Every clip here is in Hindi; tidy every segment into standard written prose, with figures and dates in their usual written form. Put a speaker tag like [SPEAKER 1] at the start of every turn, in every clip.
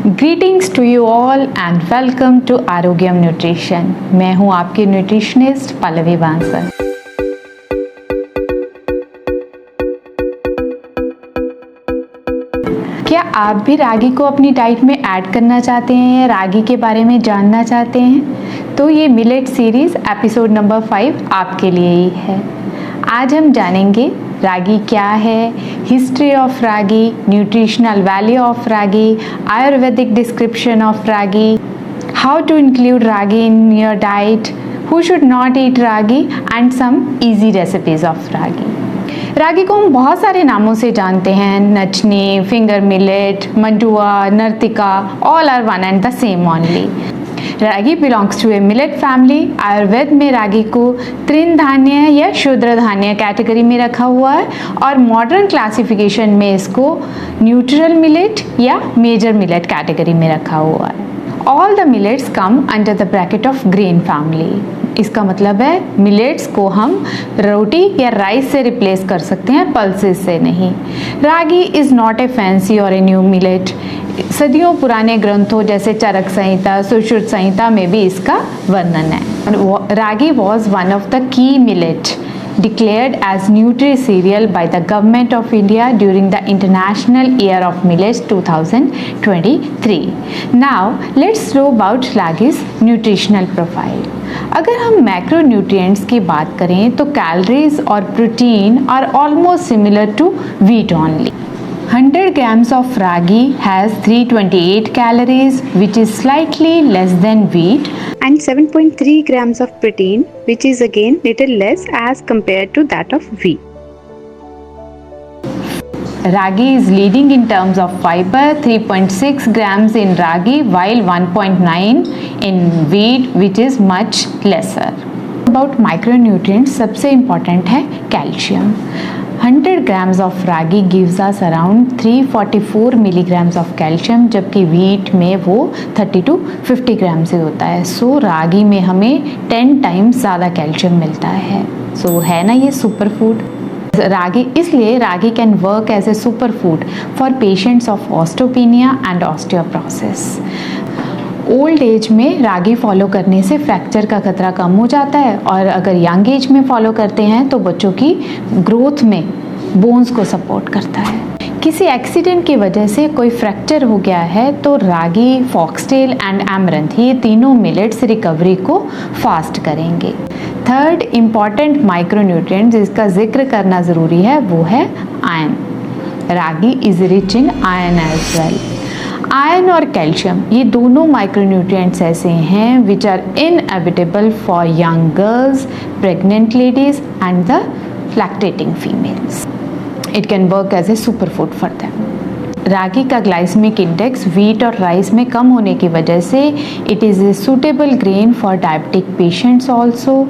[SPEAKER 1] Greetings to you all and welcome to Arogyam Nutrition. मैं हूं आपकी न्यूट्रिशनिस्ट पल्लवी बांसल। क्या आप भी रागी को अपनी डाइट में ऐड करना चाहते हैं या रागी के बारे में जानना चाहते हैं? तो ये मिलेट सीरीज एपिसोड नंबर 5 आपके लिए ही है। आज हम जानेंगे रागी क्या है, history of ragi, nutritional value of ragi, Ayurvedic description of ragi, how to include ragi in your diet, who should not eat ragi and some easy recipes of ragi. Ragi को हम बहुत सारे नामों से जानते हैं, नचनी, finger millet, mandua, nartika, all are one and the same only. Ragi belongs to a millet family. Ayurveda में रागी को तृण धान्य या शूद्र धान्य कैटेगरी में रखा हुआ है और मॉडर्न क्लासिफिकेशन में इसको न्यूट्रल मिलेट या मेजर मिलेट कैटेगरी में रखा हुआ है। All the millets come under the bracket of grain family. इसका मतलब है मिलेट्स को हम रोटी या राइस से रिप्लेस कर सकते हैं, पल्सेस से नहीं। रागी इज़ नॉट ए फैंसी और ए न्यू मिलेट। सदियों पुराने ग्रंथों जैसे चरक संहिता, सुश्रुत संहिता में भी इसका वर्णन है। Ragi was one of the key millet declared as Nutri Cereal by the Government of India during the International Year of Millets 2023. Now let's know about Ragi's nutritional profile. अगर हम मैक्रोन्यूट्रिएंट्स की बात करें तो कैलोरीज और protein are almost similar to wheat only. 100 grams of ragi has 328 calories, which is slightly less than wheat,
[SPEAKER 2] and 7.3 grams of protein, which is again little less as compared to that of wheat.
[SPEAKER 1] Ragi is leading in terms of fiber, 3.6 grams in ragi while 1.9 in wheat, which is much lesser. About micronutrients, सबसे important है calcium. 100 grams of ragi gives us around 344 milligrams of calcium, जबकि wheat में वो 30 to 50 ग्राम से होता है। सो रागी में हमें 10 टाइम्स ज़्यादा कैल्शियम मिलता है। सो है ना ये सुपर फूड। रागी इसलिए ragi can work as a super food for patients of osteopenia and osteoporosis. Old age में रागी फॉलो करने से फ्रैक्चर का खतरा कम हो जाता है और अगर यंग एज में फॉलो करते हैं तो बच्चों की ग्रोथ में बोन्स को सपोर्ट करता है। किसी एक्सीडेंट की वजह से कोई फ्रैक्चर हो गया है तो रागी, फॉक्सटेल एंड एमरंथ ये तीनों मिलेट्स रिकवरी को फास्ट करेंगे। थर्ड इम्पॉर्टेंट माइक्रोन्यूट्रिएंट जिसका जिक्र करना ज़रूरी है वो है iron. Ragi is rich in iron as well. Iron और कैल्शियम ये दोनों माइक्रोन्यूट्रिएंट्स ऐसे हैं which are inevitable for young girls, pregnant ladies and the lactating females. It can work as a super food for them. Ragi का ग्लाइसेमिक इंडेक्स व्हीट और राइस में कम होने की वजह से it is a suitable grain for diabetic patients also.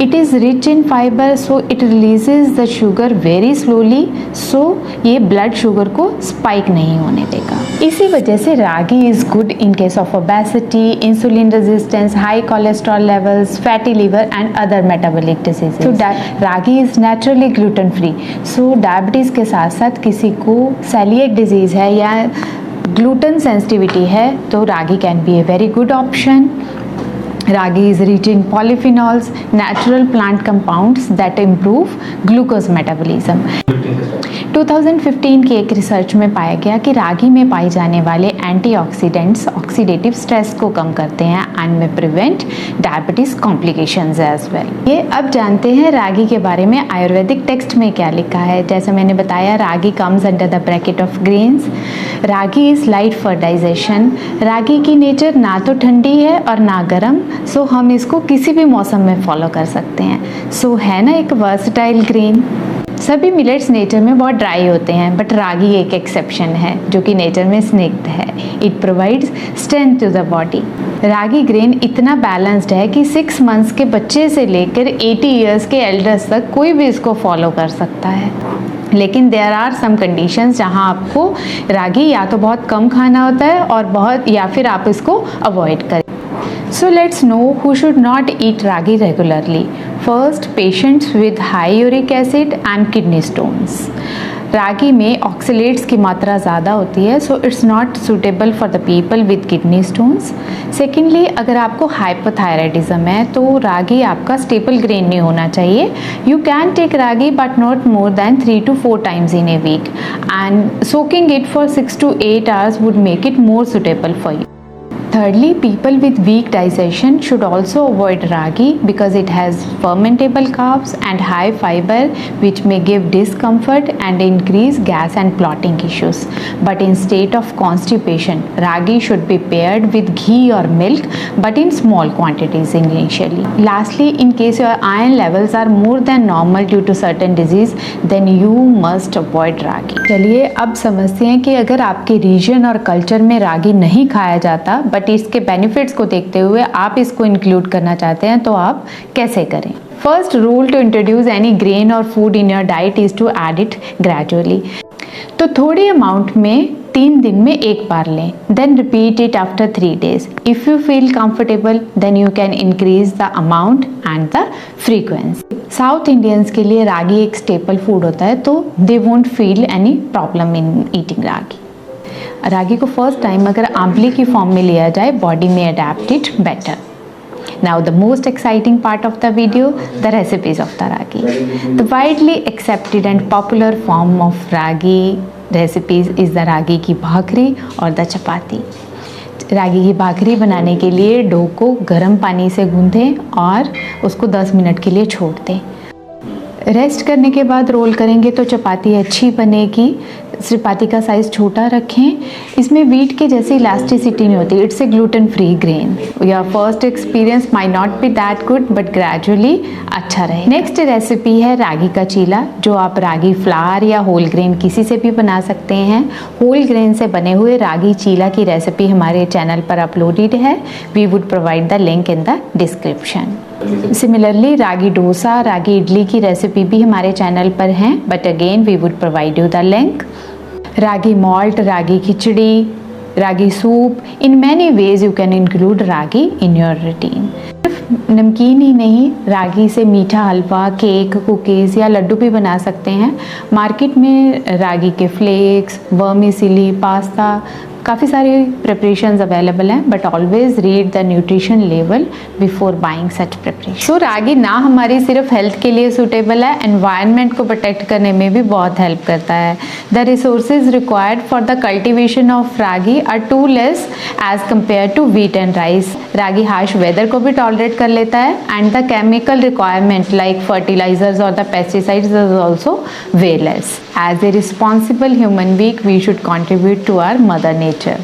[SPEAKER 1] It is rich in fibre so it releases the sugar very slowly, so ये ब्लड शुगर को स्पाइक नहीं होने देगा। इसी वजह से ragi is good in case of obesity, insulin resistance, high cholesterol levels, fatty liver and other metabolic diseases. So ragi is naturally gluten free. So diabetes के साथ साथ किसी को सेलिएक डिजीज़ है या ग्लूटेन सेंसिटिविटी है तो ragi can be a very good option. Ragi is rich in polyphenols, natural plant compounds that improve glucose metabolism. 2015 की एक रिसर्च में पाया गया कि रागी में पाए जाने वाले एंटीऑक्सीडेंट्स ऑक्सीडेटिव स्ट्रेस को कम करते हैं एंड में prevent diabetes complications as well. ये अब जानते हैं रागी के बारे में आयुर्वेदिक टेक्स्ट में क्या लिखा है। जैसे मैंने बताया ragi comes under the bracket of grains. Ragi is light for digestion. Ragi की नेचर ना तो ठंडी है और ना गर्म, सो हम इसको किसी भी मौसम में फॉलो कर सकते हैं। सो है ना एक वर्सटाइल ग्रेन। सभी मिलेट्स नेचर में बहुत ड्राई होते हैं बट रागी एक एक्सेप्शन है जो कि नेचर में स्निग्ध है। It provides strength to the body. Ragi grain इतना बैलेंस्ड है कि 6 मंथ्स के बच्चे से लेकर 80 ईयर्स के एल्डर्स तक कोई भी इसको फॉलो कर सकता है। लेकिन देयर आर सम कंडीशंस जहाँ आपको रागी या तो बहुत कम खाना होता है और बहुत या फिर आप इसको अवॉइड करें। So let's know who should not eat ragi regularly. First, patients with high uric acid and kidney stones. रागी में ऑक्सलेट्स की मात्रा ज़्यादा होती है, so it's not suitable for the people with kidney stones. Secondly, अगर आपको हाइपोथायराइडिज्म है तो रागी आपका स्टेपल ग्रेन नहीं होना चाहिए। You can take ragi but not more than 3 to 4 times in a week, and soaking it for 6 to 8 hours would make it more suitable for you. Thirdly, people with weak digestion should also avoid ragi because it has fermentable carbs and high fiber, which may give discomfort and increase gas and bloating issues. But in state of constipation, ragi should be paired with ghee or milk, but in small quantities initially. Lastly, in case your iron levels are more than normal due to certain disease, then you must avoid ragi. चलिए अब समझते हैं कि अगर आपके रीजन और कल्चर में रागी नहीं खाया जाता बट इसके बेनिफिट्स को देखते हुए आप इसको इंक्लूड करना चाहते हैं तो आप कैसे करें। First rule to introduce any grain or food in your diet is to add it gradually. तो थोड़ी अमाउंट में 3 दिन में एक बार लें, then repeat it after 3 days. If you feel comfortable then you can increase the amount and the frequency. South Indians के लिए रागी एक स्टेपल फूड होता है, तो they won't feel any problem in eating ragi. Ragi को फर्स्ट टाइम अगर आंवले की फॉर्म में लिया जाए, बॉडी में adapt it better. Now the most exciting part of the video, the recipes of the ragi. The widely accepted and popular form of ragi recipes is the ragi की भाकरी और the चपाती। रागी की भाकरी बनाने के लिए डो को गर्म पानी से गूंथें और उसको 10 मिनट के लिए छोड़ दें। रेस्ट करने के बाद रोल करेंगे तो चपाती अच्छी बनेगी। चपाती का साइज़ छोटा रखें। इसमें वीट के जैसी इलास्टिसिटी नहीं होती, it's a gluten free grain. Your first experience my not be that good but gradually अच्छा रहे। नेक्स्ट रेसिपी है रागी का चीला, जो आप रागी फ्लावर या होल ग्रेन किसी से भी बना सकते हैं। होल ग्रेन से बने हुए रागी चीला की रेसिपी हमारे चैनल पर अपलोडेड है। We would provide the link in the description. Similarly ragi dosa, ragi idli की रेसिपी भी हमारे चैनल पर हैं, but again we would provide you the link. Ragi malt, ragi khichdi, ragi soup, in many ways you can include ragi in your routine. सिर्फ नमकीन ही नहीं, रागी से मीठा हलवा, केक, कुकीज़ या लड्डू भी बना सकते हैं। मार्केट में रागी के फ्लेक्स, वर्मिसिली, पास्ता, काफ़ी सारे प्रिपरेशंस अवेलेबल हैं, but always read the nutrition level before buying such preparation. So ragi ना हमारी सिर्फ हेल्थ के लिए सूटेबल है, एनवायरनमेंट को प्रोटेक्ट करने में भी बहुत हेल्प करता है। The resources required for the cultivation of ragi are too less as compare to wheat and rice. Ragi harsh weather को भी टॉलरेट कर लेता है and the chemical requirement like fertilizers or the pesticides is also way less. As a responsible human being, we should contribute to our mother nature.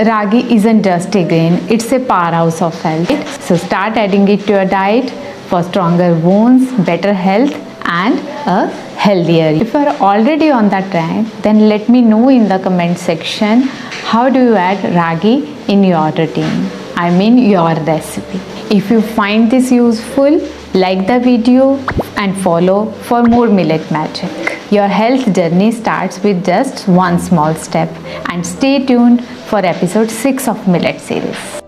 [SPEAKER 1] Ragi isn't just a grain, it's a powerhouse of health. So start adding it to your diet for stronger bones, better health and a healthier. If you are already on that track, then let me know in the comment section, how do you add ragi in your routine? I mean your recipe. If you find this useful, like the video and follow for more millet magic. Your health journey starts with just one small step, and stay tuned for episode 6 of Millet series.